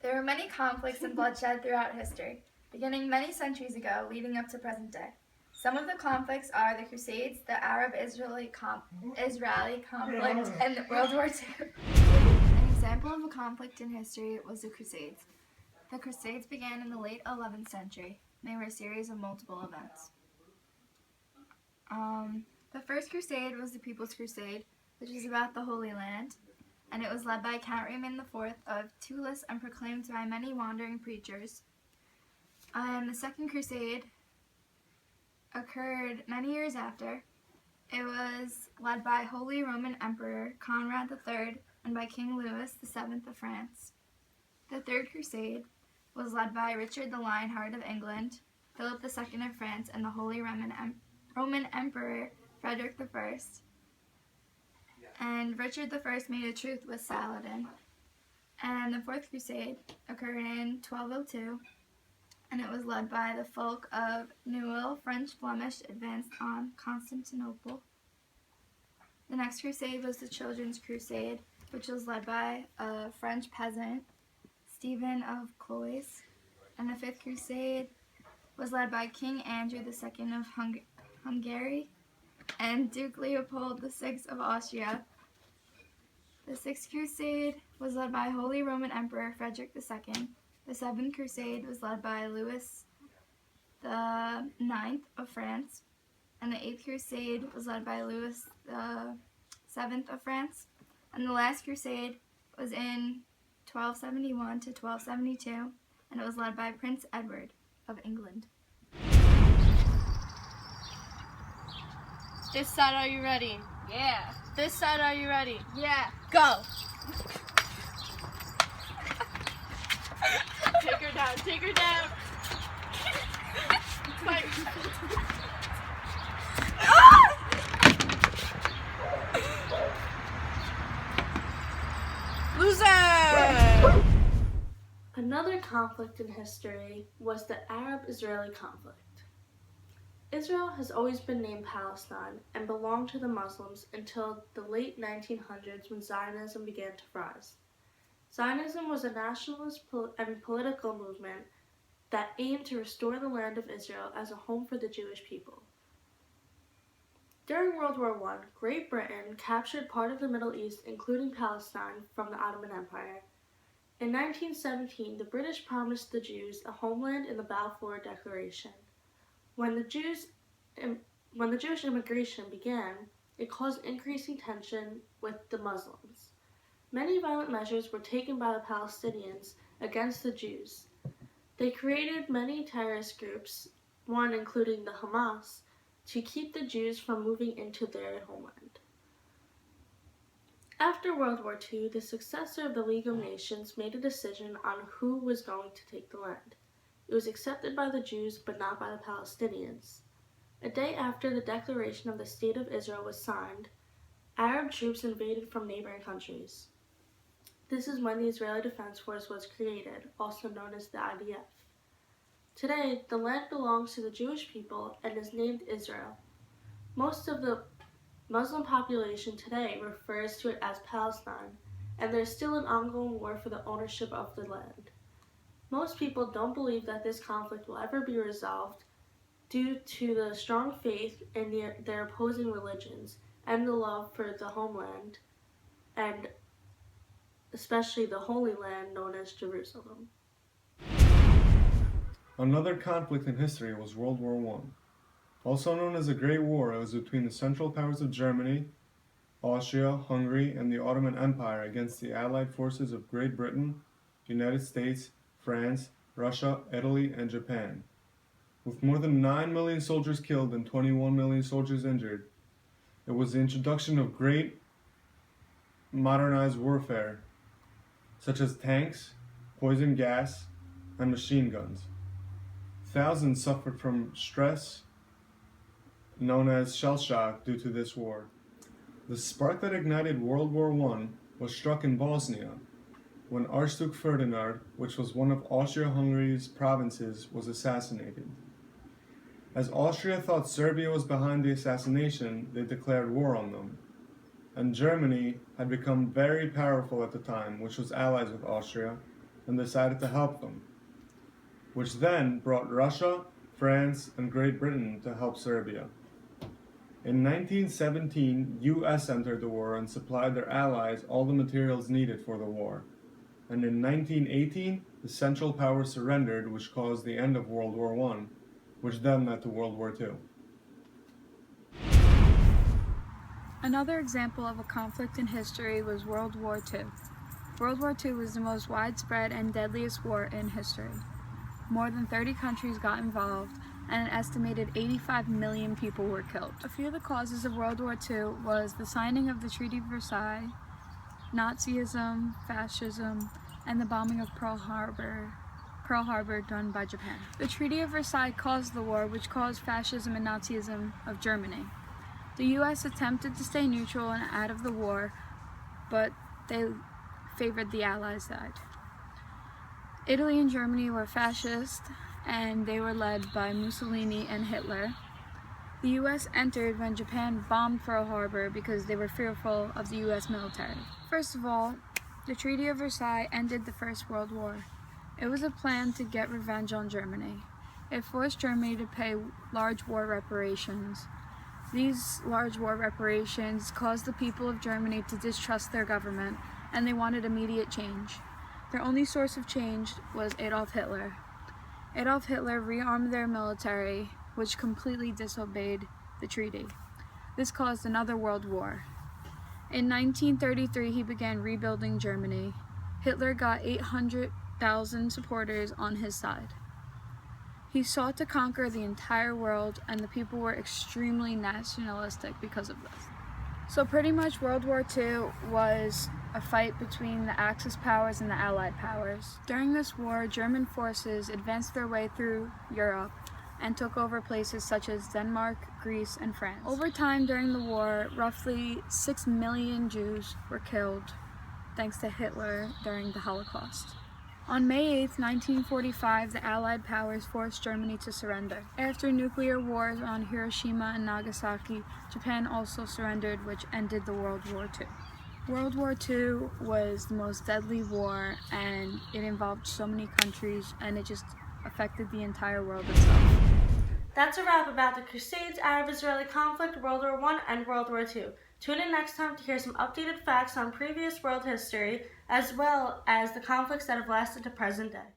There were many conflicts and bloodshed throughout history, beginning many centuries ago, leading up to present day. Some of the conflicts are the Crusades, the Arab-Israeli conflict, and World War II. An example of a conflict in history was the Crusades. The Crusades began in the late 11th century. They were a series of multiple events. The first crusade was the People's Crusade, which was about the Holy Land, and it was led by Count Raymond IV of Toulouse and proclaimed by many wandering preachers. The Second Crusade occurred many years after. It was led by Holy Roman Emperor Conrad III and by King Louis VII of France. The Third Crusade was led by Richard the Lionheart of England, Philip II of France, and the Holy Roman Emperor Frederick I. And Richard I made a truce with Saladin. And the Fourth Crusade occurred in 1202, and it was led by the folk of Newell, French-Flemish, advanced on Constantinople. The next crusade was the Children's Crusade, which was led by a French peasant, Stephen of Blois. And the Fifth Crusade was led by King Andrew II of Hungary and Duke Leopold VI of Austria. The Sixth Crusade was led by Holy Roman Emperor Frederick II. The Seventh Crusade was led by Louis IX of France. And the Eighth Crusade was led by Louis VII of France. And the last crusade was in 1271 to 1272, and it was led by Prince Edward of England. This side, are you ready? Yeah. This side, are you ready? Yeah. Go! Take her down, take her down! Fight! Loser! Another conflict in history was the Arab-Israeli conflict. Israel has always been named Palestine and belonged to the Muslims until the late 1900s when Zionism began to rise. Zionism was a nationalist and political movement that aimed to restore the land of Israel as a home for the Jewish people. During World War I, Great Britain captured part of the Middle East, including Palestine, from the Ottoman Empire. In 1917, the British promised the Jews a homeland in the Balfour Declaration. When the Jewish immigration began, it caused increasing tension with the Muslims. Many violent measures were taken by the Palestinians against the Jews. They created many terrorist groups, one including the Hamas, to keep the Jews from moving into their homeland. After World War II, the successor of the League of Nations made a decision on who was going to take the land. It was accepted by the Jews, but not by the Palestinians. A day after the Declaration of the State of Israel was signed, Arab troops invaded from neighboring countries. This is when the Israeli Defense Force was created, also known as the IDF. Today, the land belongs to the Jewish people and is named Israel. Most of the Muslim population today refers to it as Palestine, and there is still an ongoing war for the ownership of the land. Most people don't believe that this conflict will ever be resolved due to the strong faith in their opposing religions and the love for the homeland, and especially the Holy Land known as Jerusalem. Another conflict in history was World War I. Also known as the Great War, it was between the Central Powers of Germany, Austria, Hungary, and the Ottoman Empire against the Allied forces of Great Britain, United States, France, Russia, Italy, and Japan. With more than 9 million soldiers killed and 21 million soldiers injured, it was the introduction of great modernized warfare, such as tanks, poison gas, and machine guns. Thousands suffered from stress, known as shell shock, due to this war. The spark that ignited World War I was struck in Bosnia, when Archduke Ferdinand, which was one of Austria-Hungary's provinces, was assassinated. As Austria thought Serbia was behind the assassination, they declared war on them. And Germany had become very powerful at the time, which was allies with Austria, and decided to help them, which then brought Russia, France, and Great Britain to help Serbia. In 1917, US entered the war and supplied their allies all the materials needed for the war. And in 1918, the Central Powers surrendered, which caused the end of World War I, which then led to World War II. Another example of a conflict in history was World War II. World War II was the most widespread and deadliest war in history. More than 30 countries got involved, and an estimated 85 million people were killed. A few of the causes of World War II was the signing of the Treaty of Versailles, Nazism, fascism, and the bombing of Pearl Harbor done by Japan. The Treaty of Versailles caused the war, which caused fascism and Nazism of Germany. The US attempted to stay neutral and out of the war, but they favored the Allies' side. Italy and Germany were fascist, and they were led by Mussolini and Hitler. The US entered when Japan bombed Pearl Harbor because they were fearful of the US military. First of all, the Treaty of Versailles ended the First World War. It was a plan to get revenge on Germany. It forced Germany to pay large war reparations. These large war reparations caused the people of Germany to distrust their government, and they wanted immediate change. Their only source of change was Adolf Hitler. Adolf Hitler rearmed their military, which completely disobeyed the treaty. This caused another world war. In 1933, he began rebuilding Germany. Hitler got 800,000 supporters on his side. He sought to conquer the entire world, and the people were extremely nationalistic because of this. So pretty much World War II was a fight between the Axis powers and the Allied powers. During this war, German forces advanced their way through Europe and took over places such as Denmark, Greece, and France. Over time during the war, roughly 6 million Jews were killed thanks to Hitler during the Holocaust. On May 8, 1945, the Allied powers forced Germany to surrender. After nuclear wars on Hiroshima and Nagasaki, Japan also surrendered, which ended the World War II. World War II was the most deadly war, and it involved so many countries, and it just affected the entire world itself. That's a wrap about the Crusades, Arab-Israeli conflict, World War I, and World War II. Tune in next time to hear some updated facts on previous world history, as well as the conflicts that have lasted to present day.